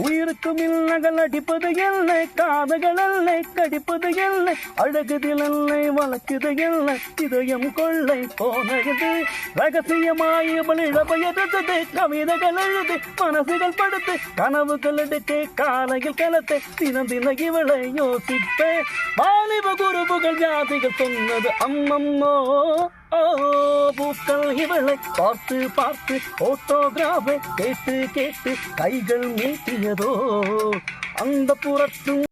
உயிருக்கும் இல்லங்கள் அடிப்பது இல்லை, காதுகள் இல்லை கடிப்பது இல்லை, அழகுதில் இல்லை வளர்க்குது இல்லை, இதயம் கொள்ளை போனது ரகசியமாய் இழபயது கவிதைகள் எழுது மனசுகள் படுத்து கனவுகள் எடுத்து காலையில் கலத்து தினம் தின இவளை யோசிப்பே வாலிப குருபுகள் ஜாதிகள் சொன்னது அம்மம்மோ பூக்கள் இவளை பார்த்து பார்த்து போட்டோகிராஃபை கேட்டு கேட்டு கைகள் நீட்டியதோ அந்த புறத்தும்